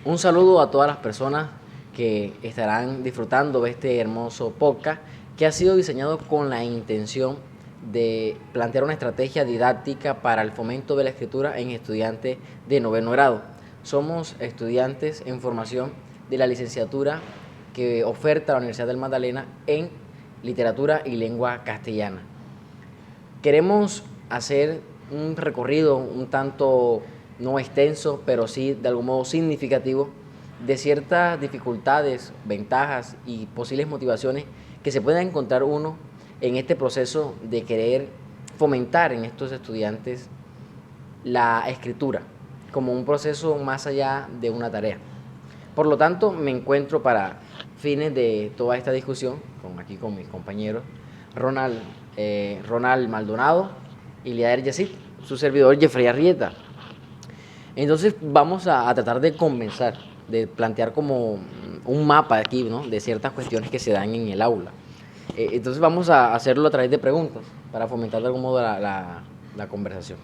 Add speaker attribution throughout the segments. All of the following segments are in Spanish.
Speaker 1: Un saludo a todas las personas que estarán disfrutando de este hermoso podcast que ha sido diseñado con la intención de plantear una estrategia didáctica para el fomento de la escritura en estudiantes de noveno grado. Somos estudiantes en formación de la licenciatura que oferta la Universidad del Magdalena en literatura y lengua castellana. Queremos hacer un recorrido un tanto no extenso, pero sí de algún modo significativo, de ciertas dificultades, ventajas y posibles motivaciones que se pueda encontrar uno en este proceso de querer fomentar en estos estudiantes la escritura como un proceso más allá de una tarea. Por lo tanto, me encuentro para fines de toda esta discusión aquí con mis compañeros Ronald Maldonado y Liader Yesid, su servidor Jeffrey Arrieta. Entonces vamos a tratar de comenzar, de plantear como un mapa aquí, ¿no?, de ciertas cuestiones que se dan en el aula. Entonces vamos a hacerlo a través de preguntas para fomentar de algún modo la conversación.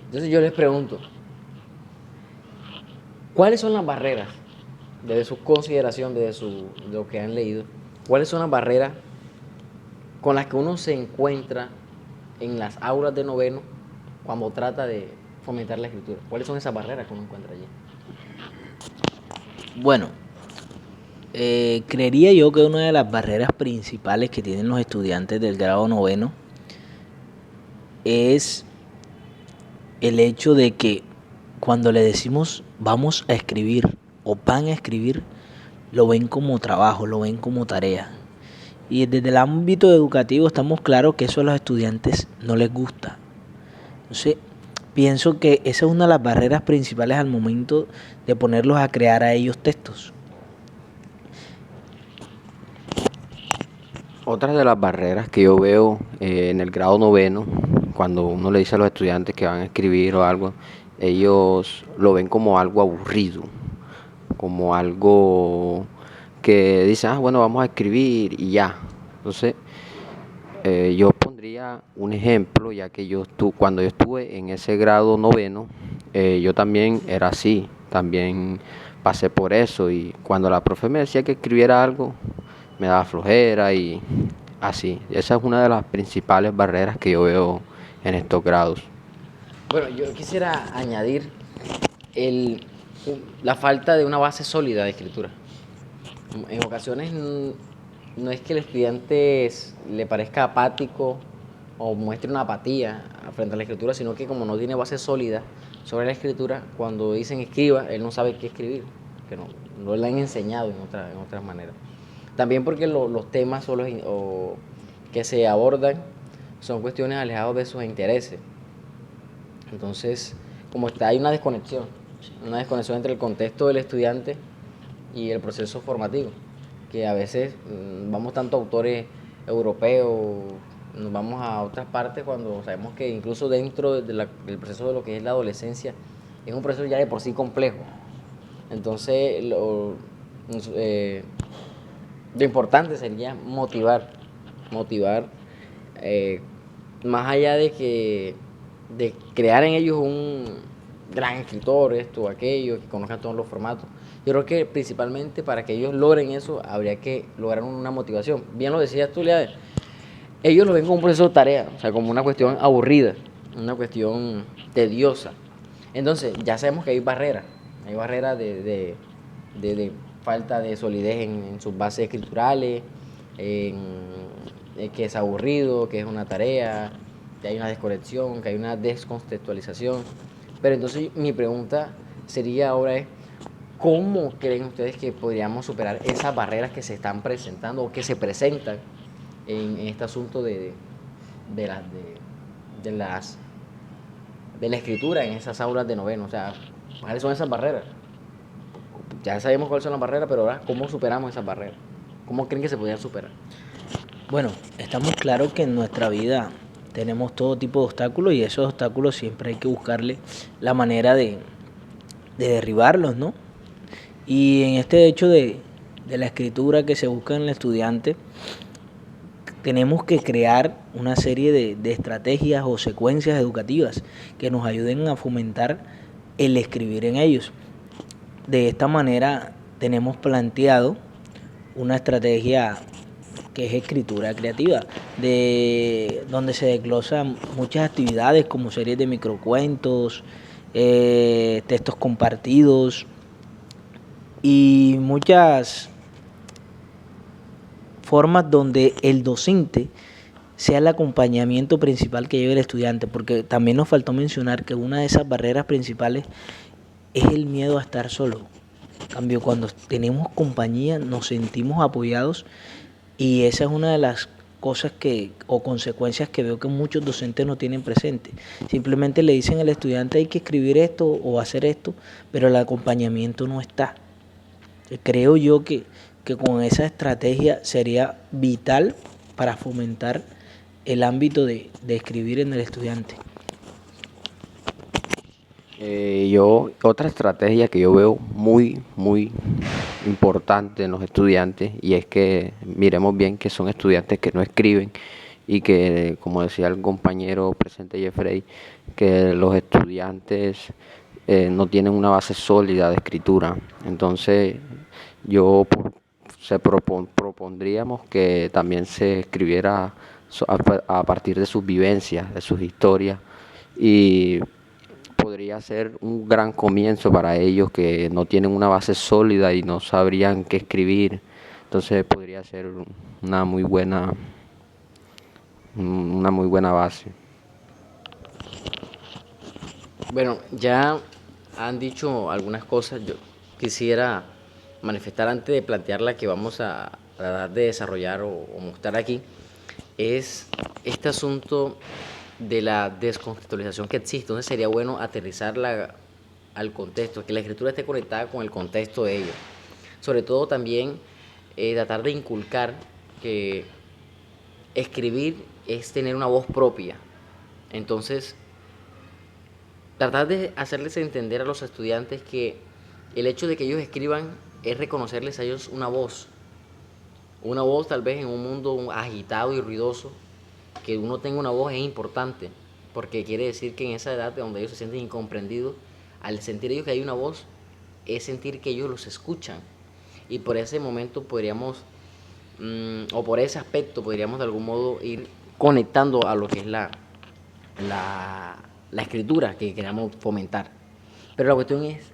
Speaker 1: Entonces yo les pregunto, ¿cuáles son las barreras, desde su consideración, de lo que han leído, cuáles son las barreras con las que uno se encuentra en las aulas de noveno cuando trata de fomentar la escritura? ¿Cuáles son esas barreras que uno encuentra allí?
Speaker 2: Bueno, creería yo que una de las barreras principales que tienen los estudiantes del grado noveno es el hecho de que cuando le decimos vamos a escribir o van a escribir, lo ven como trabajo, lo ven como tarea. Y desde el ámbito educativo estamos claros que eso a los estudiantes no les gusta. Entonces, pienso que esa es una de las barreras principales al momento de ponerlos a crear a ellos textos.
Speaker 3: Otra de las barreras que yo veo en el grado noveno, cuando uno le dice a los estudiantes que van a escribir o algo, ellos lo ven como algo aburrido, como algo que dicen, bueno, vamos a escribir y ya. Entonces, yo pondría un ejemplo, ya que cuando yo estuve en ese grado noveno, yo también era así, también pasé por eso, y cuando la profe me decía que escribiera algo, me daba flojera y así. Esa es una de las principales barreras que yo veo en estos grados.
Speaker 1: Bueno, yo quisiera añadir la falta de una base sólida de escritura. En ocasiones no es que el estudiante le parezca apático o muestre una apatía frente a la escritura, sino que como no tiene base sólida sobre la escritura, cuando dicen escriba, él no sabe qué escribir, que no le han enseñado en otras maneras. También porque los temas que se abordan son cuestiones alejadas de sus intereses. Entonces, hay una desconexión entre el contexto del estudiante y el proceso formativo, que a veces vamos tanto a autores europeos, nos vamos a otras partes cuando sabemos que incluso dentro del proceso de lo que es la adolescencia es un proceso ya de por sí complejo. Entonces, lo importante sería motivar, más allá de crear en ellos un gran escritor, esto o aquello, que conozcan todos los formatos. Yo creo que principalmente para que ellos logren eso, habría que lograr una motivación. Bien lo decías tú, Lea, ellos lo ven como un proceso de tarea, o sea, como una cuestión aburrida, una cuestión tediosa. Entonces, ya sabemos que hay barreras de falta de solidez en sus bases escriturales, que es aburrido, que es una tarea, que hay una desconexión, que hay una descontextualización. Pero entonces mi pregunta sería ahora es, ¿cómo creen ustedes que podríamos superar esas barreras que se están presentando o que se presentan en este asunto de la escritura en esas aulas de noveno? O sea, ¿cuáles son esas barreras? Ya sabemos cuáles son las barreras, pero ahora, ¿cómo superamos esas barreras? ¿Cómo creen que se podrían superar?
Speaker 2: Bueno, estamos claros que en nuestra vida tenemos todo tipo de obstáculos y esos obstáculos siempre hay que buscarle la manera de derribarlos, ¿no? Y en este hecho de la escritura que se busca en el estudiante, tenemos que crear una serie de estrategias o secuencias educativas que nos ayuden a fomentar el escribir en ellos. de esta manera tenemos planteado una estrategia que es escritura creativa, de donde se desglosan muchas actividades como series de microcuentos, textos compartidos y muchas formas donde el docente sea el acompañamiento principal que lleve el estudiante, porque también nos faltó mencionar que una de esas barreras principales es el miedo a estar solo. En cambio, cuando tenemos compañía nos sentimos apoyados y esa es una de las cosas o consecuencias que veo que muchos docentes no tienen presente. Simplemente le dicen al estudiante hay que escribir esto o hacer esto, pero el acompañamiento no está. Creo yo que con esa estrategia sería vital para fomentar el ámbito de escribir en el estudiante.
Speaker 3: Otra estrategia que yo veo muy, muy importante en los estudiantes, y es que miremos bien que son estudiantes que no escriben y que, como decía el compañero presente Jeffrey, que los estudiantes no tienen una base sólida de escritura. Entonces, yo propondríamos que también se escribiera a partir de sus vivencias, de sus historias, y podría ser un gran comienzo para ellos que no tienen una base sólida y no sabrían qué escribir. Entonces podría ser una muy buena base.
Speaker 1: Bueno, ya han dicho algunas cosas. Yo quisiera manifestar antes de plantear la que vamos a tratar de desarrollar o mostrar aquí, es este asunto de la descontextualización que existe. Entonces sería bueno aterrizarla al contexto, que la escritura esté conectada con el contexto de ello. Sobre todo también tratar de inculcar que escribir es tener una voz propia. Entonces, tratar de hacerles entender a los estudiantes que el hecho de que ellos escriban es reconocerles a ellos una voz tal vez en un mundo agitado y ruidoso, que uno tenga una voz es importante, porque quiere decir que en esa edad donde ellos se sienten incomprendidos, al sentir ellos que hay una voz, es sentir que ellos los escuchan, y por ese momento podríamos, o por ese aspecto podríamos de algún modo ir conectando a lo que es la escritura que queramos fomentar. Pero la cuestión es,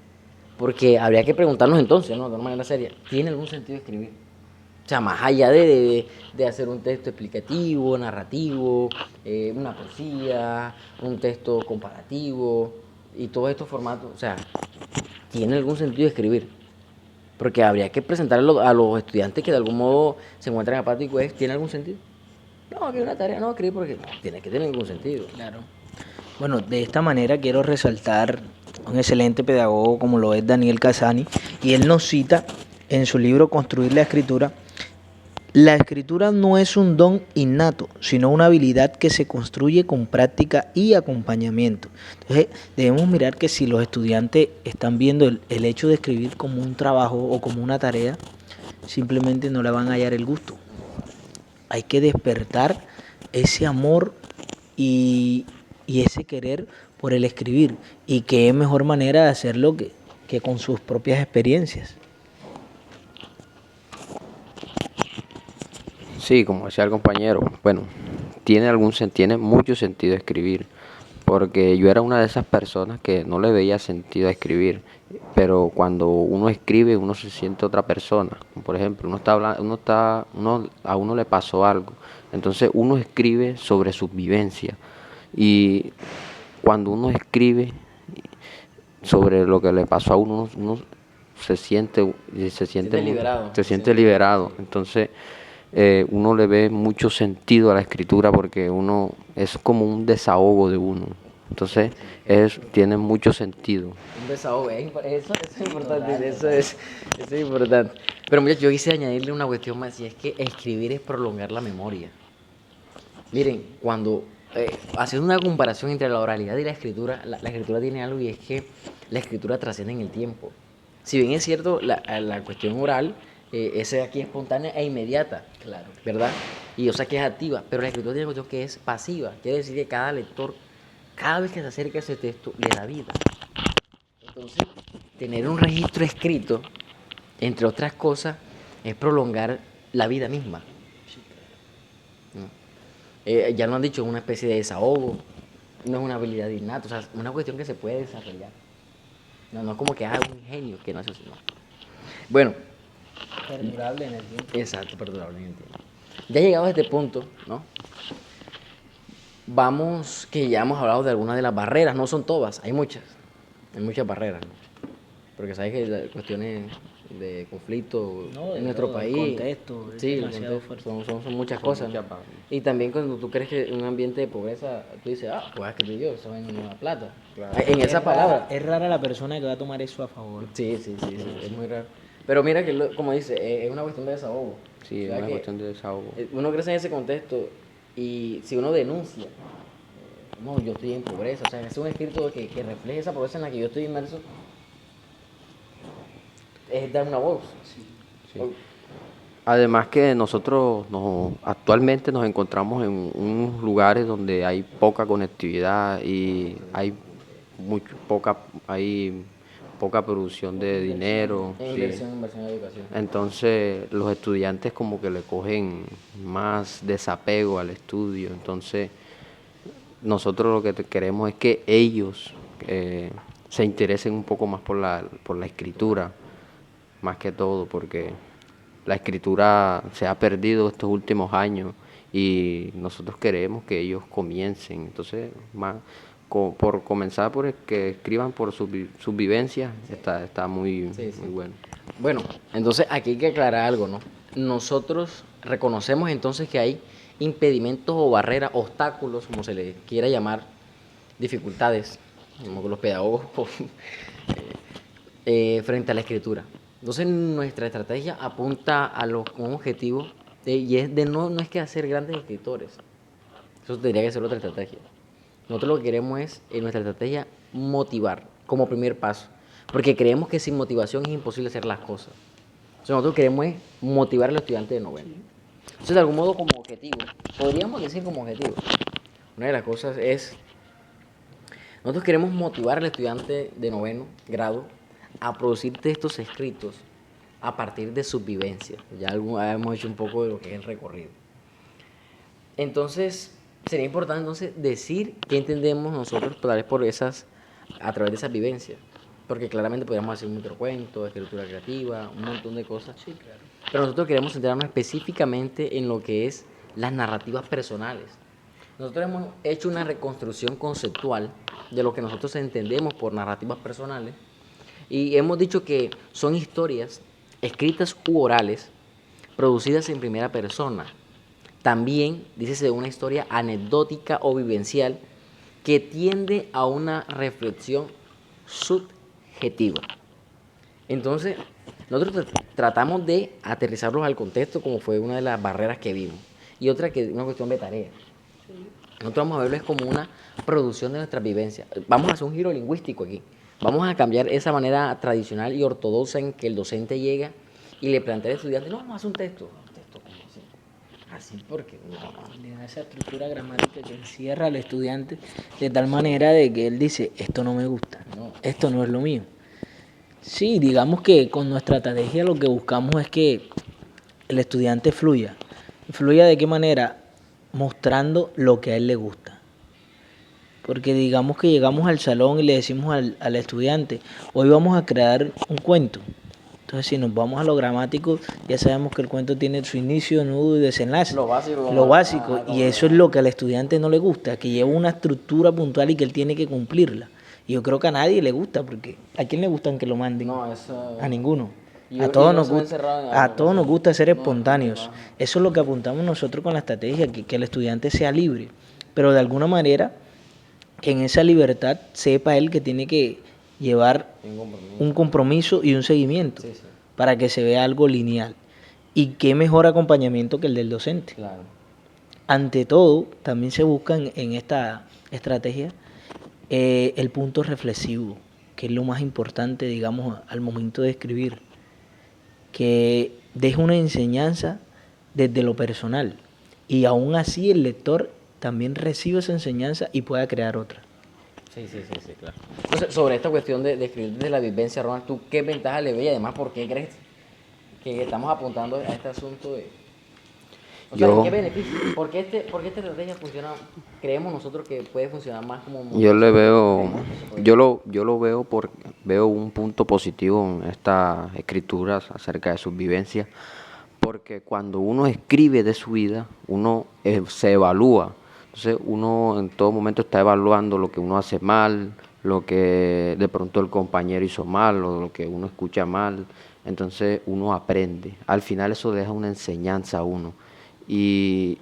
Speaker 1: porque habría que preguntarnos entonces, ¿no? De una manera seria, ¿tiene algún sentido escribir? O sea, más allá de hacer un texto explicativo, narrativo, una poesía, un texto comparativo y todos estos formatos, o sea, ¿tiene algún sentido escribir? Porque habría que presentarle a los estudiantes que de algún modo se encuentran apáticos, ¿tiene algún sentido? No, que una tarea no escribir porque no, tiene que tener algún sentido.
Speaker 2: Claro. Bueno, de esta manera quiero resaltar un excelente pedagogo como lo es Daniel Casani, y él nos cita en su libro Construir la escritura. La escritura no es un don innato, sino una habilidad que se construye con práctica y acompañamiento. Entonces, debemos mirar que si los estudiantes están viendo el hecho de escribir como un trabajo o como una tarea, simplemente no le van a hallar el gusto. Hay que despertar ese amor y ese querer por el escribir, y qué mejor manera de hacerlo que con sus propias experiencias.
Speaker 3: Sí, como decía el compañero, bueno, tiene mucho sentido escribir, porque yo era una de esas personas que no le veía sentido a escribir, pero cuando uno escribe uno se siente otra persona. Por ejemplo, uno está hablando, a uno le pasó algo, entonces uno escribe sobre sus vivencias, y cuando uno escribe sobre lo que le pasó a uno se siente
Speaker 1: Liberado.
Speaker 3: se siente liberado. Entonces uno le ve mucho sentido a la escritura porque uno es como un desahogo de uno. Entonces tiene mucho sentido.
Speaker 1: Un desahogo, eso es importante, eso es importante. Pero mira, yo quise añadirle una cuestión más, y es que escribir es prolongar la memoria. Miren, cuando haciendo una comparación entre la oralidad y la escritura tiene algo, y es que la escritura trasciende en el tiempo. Si bien es cierto, la cuestión oral es aquí espontánea e inmediata, claro, ¿verdad? Y o sea que es activa, pero la escritura tiene una cuestión que es pasiva, quiere decir que cada lector, cada vez que se acerca a ese texto, le da vida. Entonces, tener un registro escrito, entre otras cosas, es prolongar la vida misma. ¿No? Ya lo han dicho, es una especie de desahogo, no es una habilidad innata, o sea, es una cuestión que se puede desarrollar. No, no es como que es un genio que nació así, no. Bueno,
Speaker 2: Perdurable en el tiempo.
Speaker 1: exacto, perdurable en el tiempo. Ya llegado a este punto, ¿no? Vamos, que ya hemos hablado de algunas de las barreras, no son todas, hay muchas barreras, ¿no? Porque sabes que las cuestiones de conflicto
Speaker 2: No, de
Speaker 1: en nuestro
Speaker 2: todo, el
Speaker 1: país,
Speaker 2: contexto es
Speaker 1: sí, el
Speaker 2: demasiado
Speaker 1: contexto,
Speaker 2: fuerte.
Speaker 1: son muchas
Speaker 3: Son
Speaker 1: cosas,
Speaker 3: muchas
Speaker 1: ¿no?
Speaker 3: barreras.
Speaker 1: Y también cuando tú crees que en un ambiente de pobreza, tú dices, ah, pues que yo, eso no da plata.
Speaker 3: Claro.
Speaker 1: En esa palabra.
Speaker 2: Es rara la persona que va a tomar eso a favor.
Speaker 1: Sí, es muy raro. Pero mira que, como dice, es una cuestión de desahogo.
Speaker 3: Sí,
Speaker 1: O
Speaker 3: es
Speaker 1: sea
Speaker 3: una
Speaker 1: que,
Speaker 3: cuestión de desahogo.
Speaker 1: uno crece en ese contexto y si uno denuncia, no, yo estoy en pobreza, o sea, es un escrito que refleje esa pobreza en la que yo estoy inmerso, es dar una voz.
Speaker 3: Sí. Además que nosotros actualmente nos encontramos en unos lugares donde hay poca conectividad y hay poca producción de dinero. Sí.
Speaker 1: Inversión en educación.
Speaker 3: Entonces los estudiantes como que le cogen más desapego al estudio. Entonces nosotros lo que queremos es que ellos se interesen un poco más por la escritura, más que todo, porque la escritura se ha perdido estos últimos años y nosotros queremos que ellos comiencen. Entonces, por comenzar por el que escriban por sus vivencias, está muy,
Speaker 1: Sí, sí.
Speaker 3: muy bueno.
Speaker 1: Bueno, entonces aquí hay que aclarar algo, ¿no? Nosotros reconocemos entonces que hay impedimentos o barreras, obstáculos, como se le quiera llamar, dificultades, como los pedagogos, frente a la escritura. Entonces nuestra estrategia apunta a un objetivo y es de no es que hacer grandes escritores. Eso tendría que ser otra estrategia. Nosotros lo que queremos es, en nuestra estrategia, motivar como primer paso. Porque creemos que sin motivación es imposible hacer las cosas. Entonces nosotros queremos es motivar al estudiante de noveno. Entonces, de algún modo, como objetivo, podríamos decir como objetivo, una de las cosas es, nosotros queremos motivar al estudiante de noveno grado a producir textos escritos a partir de sus vivencias. Ya hemos hecho un poco de lo que es el recorrido. Entonces, sería importante entonces decir qué entendemos nosotros a través de esas vivencias. Porque claramente podríamos hacer un microcuento, escritura creativa, un montón de cosas.
Speaker 2: Sí, claro.
Speaker 1: Pero nosotros queremos centrarnos específicamente en lo que es las narrativas personales. Nosotros hemos hecho una reconstrucción conceptual de lo que nosotros entendemos por narrativas personales y hemos dicho que son historias escritas u orales producidas en primera persona. También, dícese de una historia anecdótica o vivencial que tiende a una reflexión subjetiva. Entonces, nosotros tratamos de aterrizarlos al contexto como fue una de las barreras que vimos. Y otra que es una cuestión de tarea. Nosotros vamos a verlo es como una producción de nuestras vivencias. Vamos a hacer un giro lingüístico aquí. Vamos a cambiar esa manera tradicional y ortodoxa en que el docente llega y le plantea al estudiante, no, vamos a hacer un texto. ¿Un texto cómo así? Así porque no.
Speaker 2: Le da esa estructura gramática que encierra al estudiante de tal manera de que él dice, esto no me gusta, esto no es lo mío. Sí, digamos que con nuestra estrategia lo que buscamos es que el estudiante fluya. ¿Fluya de qué manera? Mostrando lo que a él le gusta. Porque digamos que llegamos al salón y le decimos al estudiante, hoy vamos a crear un cuento. Entonces, si nos vamos a lo gramático, ya sabemos que el cuento tiene su inicio, nudo y desenlace.
Speaker 1: Lo básico.
Speaker 2: Lo básico. Y eso es lo que al estudiante no le gusta, que lleva una estructura puntual y que él tiene que cumplirla. Y yo creo que a nadie le gusta, porque ¿a quién le gustan que lo manden?
Speaker 1: No, eso...
Speaker 2: A ninguno.
Speaker 1: Y-
Speaker 2: A
Speaker 1: y
Speaker 2: todos
Speaker 1: no
Speaker 2: nos
Speaker 1: se ven
Speaker 2: gusta,
Speaker 1: cerrados en
Speaker 2: a
Speaker 1: algo,
Speaker 2: todos nos
Speaker 1: sí.
Speaker 2: gusta ser
Speaker 1: No,
Speaker 2: espontáneos.
Speaker 1: no.
Speaker 2: Eso es lo que apuntamos nosotros con la estrategia, que el estudiante sea libre, pero de alguna manera que en esa libertad sepa él que tiene que llevar un compromiso y un seguimiento
Speaker 1: Sí, sí,
Speaker 2: para que se vea algo lineal. Y qué mejor acompañamiento que el del docente.
Speaker 1: claro.
Speaker 2: Ante todo, también se busca en esta estrategia el punto reflexivo, que es lo más importante, digamos, al momento de escribir, que deje una enseñanza desde lo personal y aún así el lector también recibe esa enseñanza y pueda crear otra.
Speaker 1: Sí, claro. Entonces, sobre esta cuestión de escribir desde la vivencia, Ronald, ¿tú qué ventaja le ves y además por qué crees que estamos apuntando a este asunto de... O sea, ¿en qué
Speaker 3: Yo,
Speaker 1: beneficio? ¿Por qué esta estrategia funciona? Creemos nosotros que puede funcionar más como
Speaker 3: yo le
Speaker 1: motivación que
Speaker 3: veo,
Speaker 1: como otro tipo de...
Speaker 3: yo lo veo veo un punto positivo en estas escrituras acerca de sus vivencias, porque cuando uno escribe de su vida, uno se evalúa. Entonces uno en todo momento está evaluando lo que uno hace mal, lo que de pronto el compañero hizo mal, o lo que uno escucha mal. Entonces uno aprende. Al final eso deja una enseñanza a uno y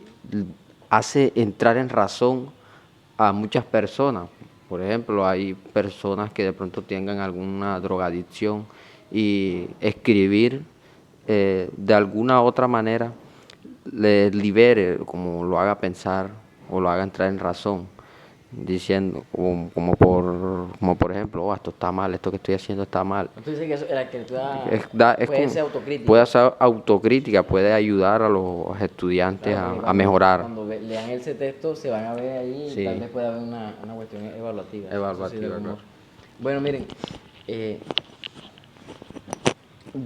Speaker 3: hace entrar en razón a muchas personas. Por ejemplo, hay personas que de pronto tengan alguna drogadicción y escribir de alguna otra manera les libere, como lo haga pensar o lo haga entrar en razón, diciendo, como por ejemplo, oh, esto está mal, esto que estoy haciendo está mal.
Speaker 1: Entonces dice que la escritura
Speaker 3: Es
Speaker 1: puede
Speaker 3: como,
Speaker 1: ser autocrítica.
Speaker 3: puede hacer autocrítica, puede ayudar a los estudiantes
Speaker 1: Claro, porque
Speaker 3: a mejorar.
Speaker 1: cuando lean ese texto se van a ver ahí y
Speaker 3: Sí,
Speaker 1: tal vez pueda haber una cuestión evaluativa. Eso sí lo
Speaker 3: evaluativa,
Speaker 1: como-
Speaker 3: claro.
Speaker 1: Bueno, miren, eh,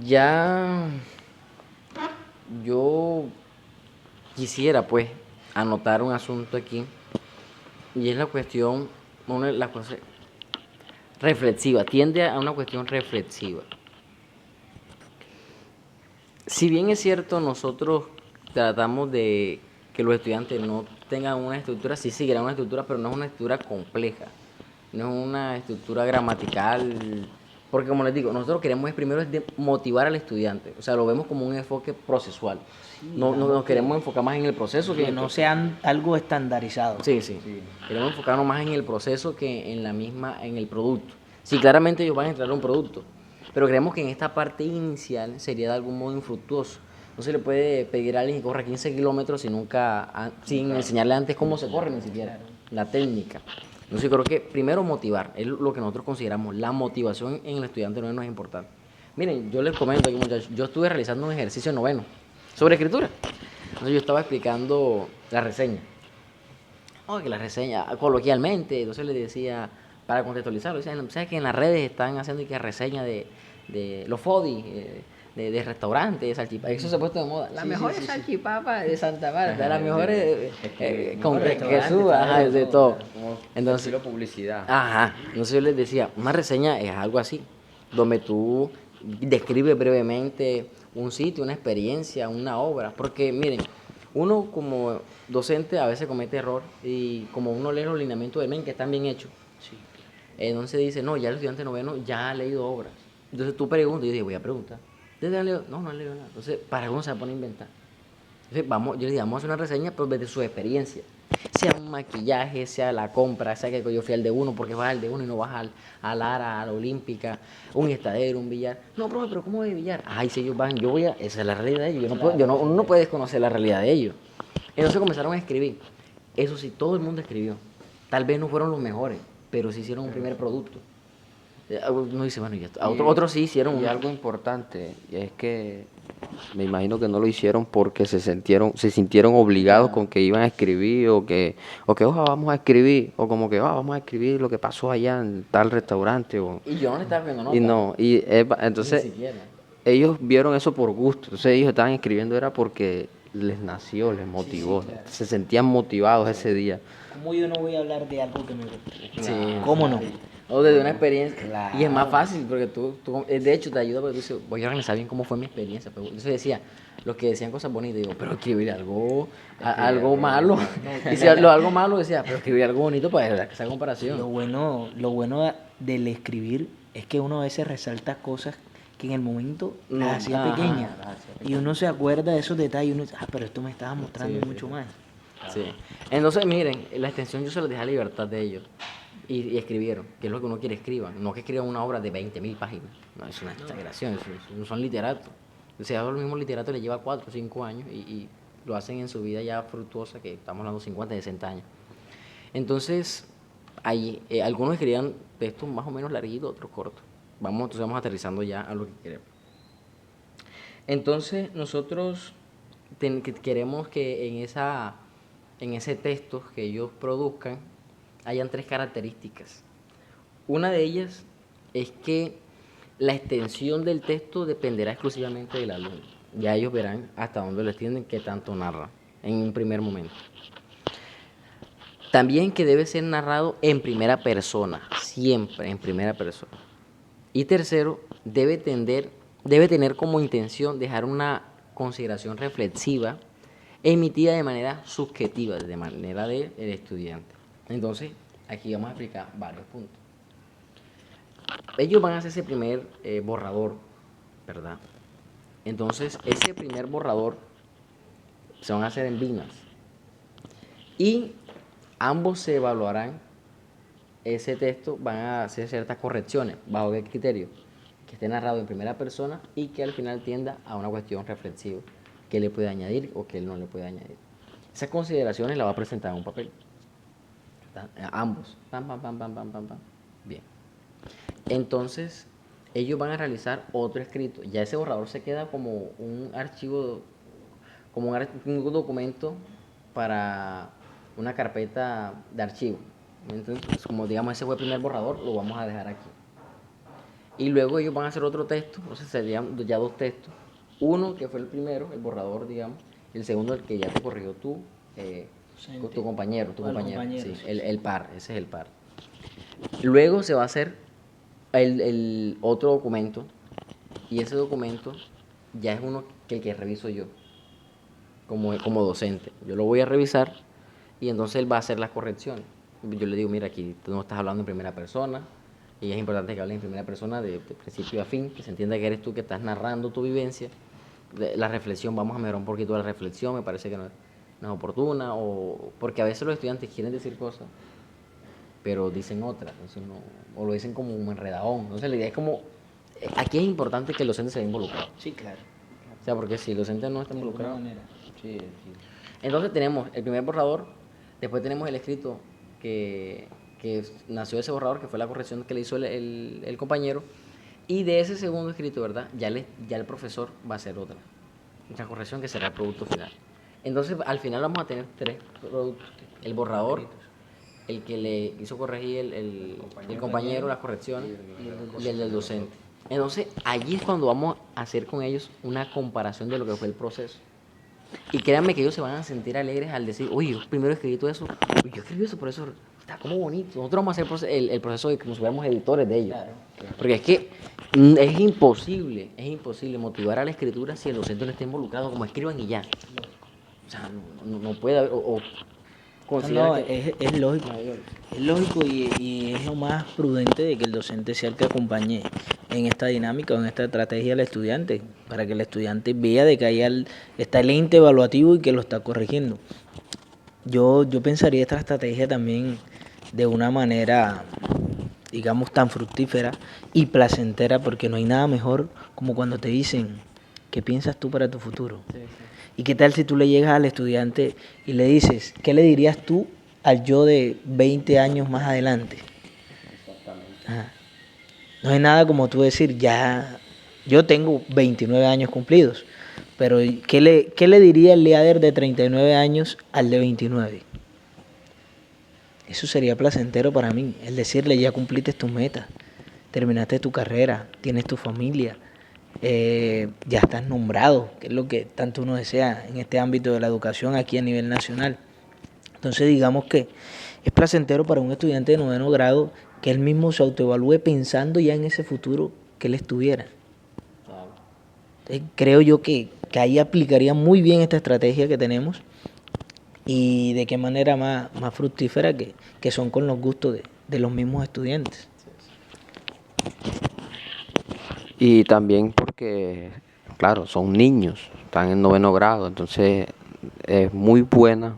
Speaker 1: ya yo quisiera pues anotar un asunto aquí y es la cuestión, una de las cosas reflexiva, tiende a una cuestión reflexiva. Si bien es cierto, nosotros tratamos de que los estudiantes no tengan una estructura, sí seguirán una estructura, pero no es una estructura compleja, no es una estructura gramatical, porque como les digo, nosotros queremos primero es de motivar al estudiante, o sea, lo vemos como un enfoque procesual, no nos queremos enfocar más en el proceso
Speaker 2: Que no sean algo estandarizado.
Speaker 1: Sí. Queremos enfocarnos más en el proceso que en en el producto. Sí, claramente ellos van a entrar a un producto, pero creemos que en esta parte inicial sería de algún modo infructuoso. No se le puede pedir a alguien que corra 15 kilómetros sin enseñarle antes cómo se corre ni siquiera, la técnica. Entonces yo creo que primero motivar, es lo que nosotros consideramos, la motivación en el estudiante noveno es importante. Miren, yo les comento aquí muchachos, yo estuve realizando un ejercicio noveno sobre escritura. Entonces yo estaba explicando la reseña. Oh, que la reseña coloquialmente, entonces le decía, para contextualizarlo, decían, ¿sabes que en las redes están haciendo y que reseña de los FODI, de restaurantes, de salchipapas? Eso se ha puesto de moda. La mejor salchipapa de Santa Marta, la mejor con Jesús, ajá, de todo. Entonces,
Speaker 3: Estilo publicidad.
Speaker 1: ajá, entonces yo les decía, una reseña es algo así, donde tú describes brevemente un sitio, una experiencia, una obra, porque miren, uno como docente a veces comete error y como uno lee los lineamientos del MEN que están bien hechos,
Speaker 2: Sí.
Speaker 1: entonces dice, no, ya el estudiante noveno ya ha leído obras. Entonces tú preguntas, y yo dije, voy a preguntar. ¿Ustedes han leído? No, no han leído nada. Entonces, ¿para qué uno se va a poner a inventar? Entonces, yo le dije, vamos a hacer una reseña, pero desde su experiencia. Sea un maquillaje, sea la compra, sea que yo fui al de uno porque vas al de uno y no vas al Lara, a la Olímpica, un estadero, un billar. No, profe, pero ¿cómo de billar? Ay, si ellos van, yo voy a... Esa es la realidad de ellos. Uno no puede desconocer la realidad de ellos. Entonces comenzaron a escribir. Eso sí, todo el mundo escribió. Tal vez no fueron los mejores, pero sí hicieron un primer producto. Uno dice, bueno, ya está. Otros sí hicieron
Speaker 3: Y algo importante es que me imagino que no lo hicieron porque se sintieron obligados con que iban a escribir o que ojalá vamos a escribir, o como que vamos a escribir lo que pasó allá en tal restaurante.
Speaker 1: Y yo no le estaba viendo nota.
Speaker 3: Y no, entonces
Speaker 1: Ni siquiera.
Speaker 3: ellos vieron eso por gusto, entonces ellos estaban escribiendo era porque les nació, les motivó,
Speaker 2: claro.
Speaker 3: se sentían motivados ese día.
Speaker 2: ¿Cómo yo no voy a hablar de algo que me gusta?
Speaker 1: Sí.
Speaker 2: ¿Cómo no?
Speaker 1: O desde una experiencia.
Speaker 2: Claro.
Speaker 1: Y es más fácil porque de hecho, te ayuda porque tú dices, voy a organizar bien cómo fue mi experiencia. Pero entonces decía, los que decían cosas bonitas, digo, pero escribir algo malo. Y si algo malo decía, pero escribir algo bonito para esa comparación.
Speaker 2: Lo bueno del escribir es que uno a veces resalta cosas que en el momento las hacía
Speaker 1: Ajá,
Speaker 2: pequeñas.
Speaker 1: las hacía
Speaker 2: Y uno se acuerda de esos detalles y uno dice, pero esto me estaba mostrando
Speaker 1: Sí,
Speaker 2: mucho más.
Speaker 1: Sí. Entonces, miren, la extensión yo se les dejé a libertad de ellos. Y escribieron, que es lo que uno quiere escriban. No que escriban una obra de 20.000 páginas. No, es una exageración, no son literatos. O sea, los mismos literatos les lleva 4 o 5 años y lo hacen en su vida ya fructuosa, que estamos hablando de 50, 60 años. Entonces, ahí, algunos escribían textos más o menos larguitos, otros cortos. Entonces vamos aterrizando ya a lo que queremos. Entonces, nosotros queremos que en ese texto que ellos produzcan hayan 3 características. Una de ellas es que la extensión del texto dependerá exclusivamente del alumno. Ya ellos verán hasta dónde lo extienden, qué tanto narra en un primer momento. También que debe ser narrado en primera persona, siempre en primera persona. Y tercero, debe tener como intención dejar una consideración reflexiva emitida de manera subjetiva, de manera del estudiante. Entonces, aquí vamos a explicar varios puntos. Ellos van a hacer ese primer borrador, ¿verdad? Entonces, ese primer borrador se van a hacer en Binas. Y ambos se evaluarán ese texto, van a hacer ciertas correcciones. ¿Bajo qué criterio? Que esté narrado en primera persona y que al final tienda a una cuestión reflexiva que le puede añadir o que él no le puede añadir. Esas consideraciones las va a presentar en un papel. Ambos. Pam, pam, pam, pam, pam, pam, pam. Bien. Entonces, ellos van a realizar otro escrito. Ya ese borrador se queda como un archivo, como un documento para una carpeta de archivo. Entonces, como digamos, ese fue el primer borrador, lo vamos a dejar aquí. Y luego ellos van a hacer otro texto, entonces serían ya dos textos. Uno que fue el primero, el borrador, digamos, y el segundo el que ya te corrigió tú, tu compañero, sí,
Speaker 2: sí.
Speaker 1: el par, ese es el par. Luego se va a hacer el otro documento, y ese documento ya es uno que reviso yo, como docente. Yo lo voy a revisar y entonces él va a hacer las correcciones. Yo le digo, mira, aquí tú no estás hablando en primera persona, y es importante que hables en primera persona de principio a fin, que se entienda que eres tú que estás narrando tu vivencia. La reflexión, vamos a mejorar un poquito la reflexión, me parece que no es oportuna, porque a veces los estudiantes quieren decir cosas, pero dicen otras, entonces o lo dicen como un enredadón. Entonces la idea es como, aquí es importante que el docente se vea involucrado.
Speaker 2: Sí, claro.
Speaker 1: O sea, porque si el docente no está
Speaker 2: De alguna
Speaker 1: involucrado.
Speaker 2: manera. Sí, sí.
Speaker 1: Entonces tenemos el primer borrador, después tenemos el escrito que nació de ese borrador, que fue la corrección que le hizo el compañero, y de ese segundo escrito, ¿verdad? Ya el profesor va a hacer otra corrección que será el producto final. Entonces, al final vamos a tener tres productos: el borrador, el que le hizo corregir el compañero las correcciones, y el del docente. Entonces, allí es cuando vamos a hacer con ellos una comparación de lo que fue el proceso. Y créanme que ellos se van a sentir alegres al decir, oye, yo primero escribí todo eso, yo escribí eso, por eso está como bonito. Nosotros vamos a hacer el proceso de como si fuéramos editores de ellos. Claro. Porque es que es imposible motivar a la escritura si el docente no está involucrado, como escriban y ya. O sea, no puede haber,
Speaker 2: No, es lógico. Es lógico y es lo más prudente de que el docente sea el que acompañe en esta dinámica o en esta estrategia al estudiante, para que el estudiante vea de que ahí está el ente evaluativo y que lo está corrigiendo. Yo pensaría esta estrategia también de una manera, digamos, tan fructífera y placentera, porque no hay nada mejor como cuando te dicen, ¿qué piensas tú para tu futuro? Sí, sí. ¿Y qué tal si tú le llegas al estudiante y le dices, ¿qué le dirías tú al yo de 20 años más adelante? Exactamente. Ajá. No hay nada como tú decir, ya, yo tengo 29 años cumplidos, pero ¿qué le diría el líder de 39 años al de 29? Eso sería placentero para mí, el decirle, ya cumpliste tus metas, terminaste tu carrera, tienes tu familia, ya estás nombrado, que es lo que tanto uno desea en este ámbito de la educación aquí a nivel nacional. Entonces digamos que es placentero para un estudiante de 9º grado que él mismo se autoevalúe pensando ya en ese futuro que él estuviera. Entonces, creo yo que ahí aplicaría muy bien esta estrategia que tenemos, y de qué manera más fructífera que son con los gustos de los mismos estudiantes.
Speaker 3: Y también porque, claro, son niños, están en 9º grado, entonces es muy bueno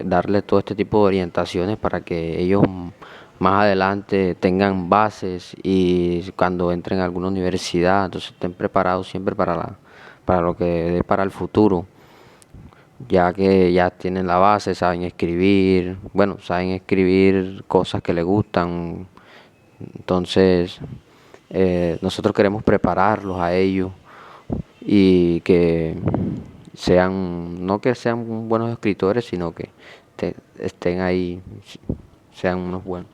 Speaker 3: darle todo este tipo de orientaciones para que ellos más adelante tengan bases y cuando entren a alguna universidad, entonces estén preparados siempre para lo que dé para el futuro, ya que ya tienen la base, saben escribir cosas que les gustan. Entonces nosotros queremos prepararlos a ellos y que no que sean buenos escritores, sino que estén ahí, sean unos buenos.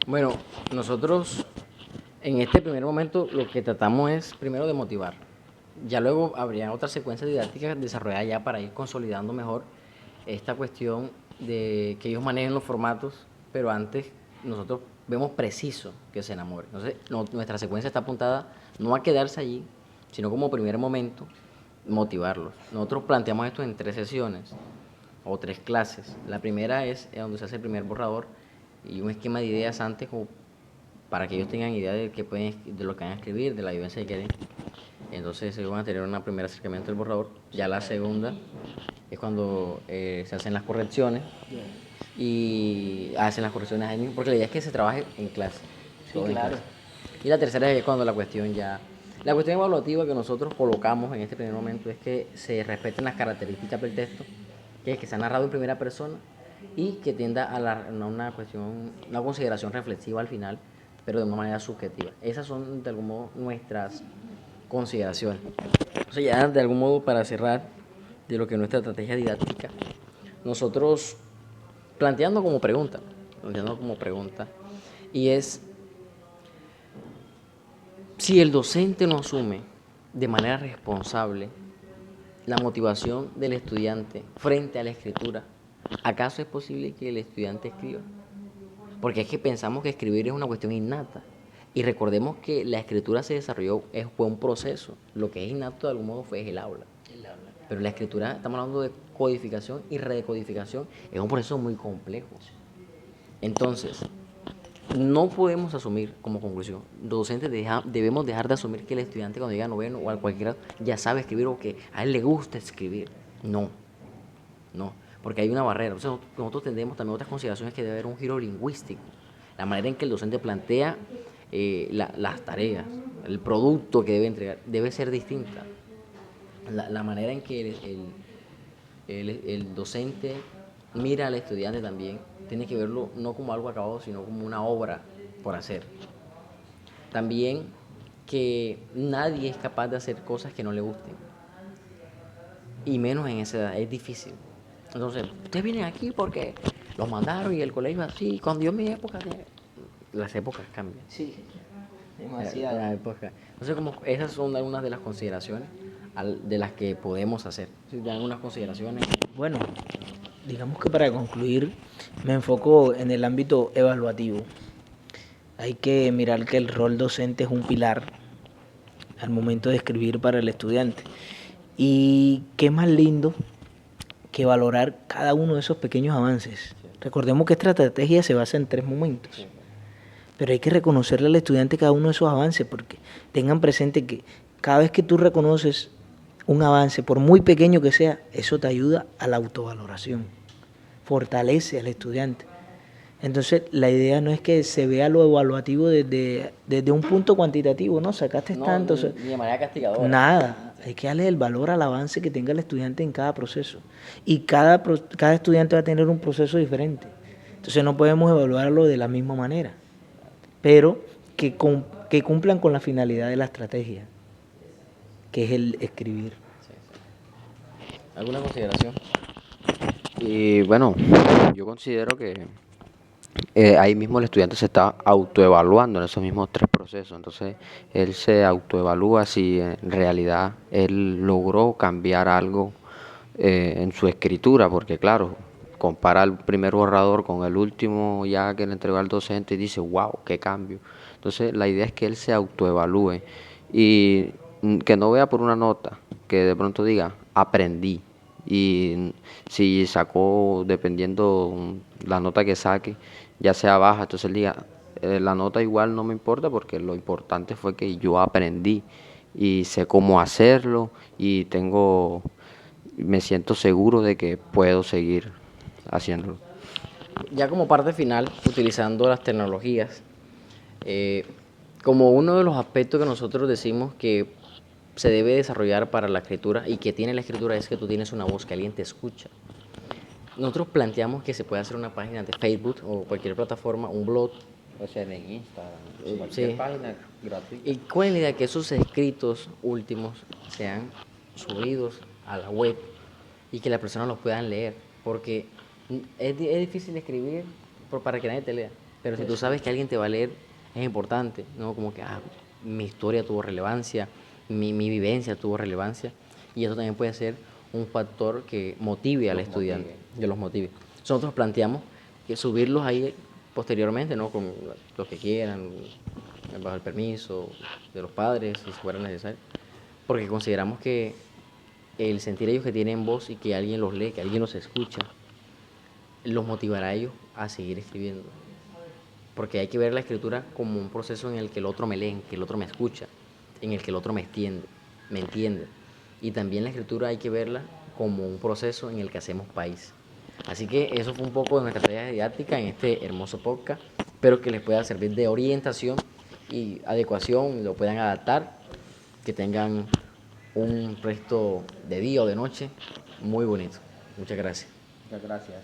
Speaker 1: Bueno, nosotros en este primer momento lo que tratamos es primero de motivar. Ya luego habría otras secuencias didácticas desarrolladas ya para ir consolidando mejor esta cuestión de que ellos manejen los formatos, pero antes nosotros vemos preciso que se enamore. Entonces, nuestra secuencia está apuntada no a quedarse allí, sino como primer momento motivarlos. Nosotros planteamos esto en 3 sesiones o 3 clases. La primera es donde se hace el primer borrador y un esquema de ideas antes como para que ellos tengan idea de, de lo que van a escribir, de la vivencia que quieren. Entonces ellos van a tener un primer acercamiento del borrador. Ya la segunda es cuando se hacen las correcciones y hacen las correcciones ahí mismo, porque la idea es que se trabaje en clase.
Speaker 2: Sí, claro.
Speaker 1: Y la tercera es cuando la cuestión ya... La cuestión evaluativa que nosotros colocamos en este primer momento es que se respeten las características del texto, que es que sea narrado en primera persona y que tienda a una cuestión, una consideración reflexiva al final, pero de una manera subjetiva. Esas son de algún modo nuestras consideraciones. Entonces ya de algún modo para cerrar de lo que es nuestra estrategia didáctica, nosotros planteando como pregunta, y es si el docente no asume de manera responsable la motivación del estudiante frente a la escritura, ¿acaso es posible que el estudiante escriba? Porque es que pensamos que escribir es una cuestión innata. Y recordemos que la escritura se desarrolló, fue un proceso. Lo que es innato de algún modo fue el aula. Pero la escritura, estamos hablando de codificación y redecodificación, es un proceso muy complejo. Entonces, no podemos asumir como conclusión, los docentes debemos dejar de asumir que el estudiante cuando llega a noveno o a cualquier grado ya sabe escribir o que a él le gusta escribir. No, no, porque hay una barrera. Entonces nosotros tendremos también otras consideraciones que debe haber un giro lingüístico. La manera en que el docente plantea las tareas, el producto que debe entregar, debe ser distinta. La manera en que el docente mira al estudiante también tiene que verlo no como algo acabado, sino como una obra por hacer. También que nadie es capaz de hacer cosas que no le gusten, y menos en esa edad, es difícil. Entonces, ustedes vienen aquí porque los mandaron y el colegio así, cuando yo en mi época, las épocas cambian.
Speaker 2: Sí,
Speaker 1: Demasiado. Entonces, como esas son algunas de las consideraciones de las que podemos hacer. ¿Sí? Algunas consideraciones.
Speaker 2: Bueno, digamos que para concluir, me enfoco en el ámbito evaluativo. Hay que mirar que el rol docente es un pilar al momento de escribir para el estudiante. Y qué más lindo que valorar cada uno de esos pequeños avances. Recordemos que esta estrategia se basa en 3 momentos. Pero hay que reconocerle al estudiante cada uno de esos avances, porque tengan presente que cada vez que tú reconoces un avance, por muy pequeño que sea, eso te ayuda a la autovaloración, fortalece al estudiante. Entonces, la idea no es que se vea lo evaluativo desde un punto cuantitativo, ¿no? Sacaste tanto.
Speaker 1: Ni de manera castigadora.
Speaker 2: Nada. Hay que darle el valor al avance que tenga el estudiante en cada proceso. Y cada estudiante va a tener un proceso diferente. Entonces, no podemos evaluarlo de la misma manera. Pero que cumplan con la finalidad de la estrategia, que es el escribir.
Speaker 1: ¿Alguna consideración?
Speaker 3: Y bueno, yo considero que ahí mismo el estudiante se está autoevaluando en esos mismos 3 procesos. Entonces, él se autoevalúa si en realidad él logró cambiar algo en su escritura, porque claro, compara el primer borrador con el último ya que le entregó al docente y dice, wow, qué cambio. Entonces, la idea es que él se autoevalúe y que no vea por una nota, que de pronto diga, aprendí. Y si sacó, dependiendo la nota que saque, ya sea baja, entonces él diga, la nota igual no me importa porque lo importante fue que yo aprendí y sé cómo hacerlo y me siento seguro de que puedo seguir haciéndolo.
Speaker 1: Ya como parte final, utilizando las tecnologías, como uno de los aspectos que nosotros decimos que se debe desarrollar para la escritura y que tiene la escritura es que tú tienes una voz que alguien te escucha. Nosotros planteamos que se puede hacer una página de Facebook o cualquier plataforma, un blog.
Speaker 3: O sea, en Instagram,
Speaker 1: cualquier
Speaker 3: página gratuita.
Speaker 1: ¿Y cuál es la idea? Que esos escritos últimos sean subidos a la web y que las personas los puedan leer. Porque es difícil escribir para que nadie te lea. Pero si tú sabes que alguien te va a leer, es importante, ¿no? Como que, mi historia tuvo relevancia, mi vivencia tuvo relevancia, y eso también puede ser un factor que motive al estudiante, que los motive. Nosotros planteamos que subirlos ahí posteriormente, ¿no? Con los que quieran, bajo el permiso de los padres, si fuera necesario, porque consideramos que el sentir ellos que tienen voz y que alguien los lee, que alguien los escucha, los motivará a ellos a seguir escribiendo. Porque hay que ver la escritura como un proceso en el que el otro me lee, en que el otro me escucha, en el que el otro me entiende. Y también la escritura hay que verla como un proceso en el que hacemos país. Así que eso fue un poco de nuestra estrategia didáctica en este hermoso podcast. Espero que les pueda servir de orientación y adecuación, lo puedan adaptar, que tengan un resto de día o de noche muy bonito. Muchas gracias.
Speaker 2: Muchas gracias.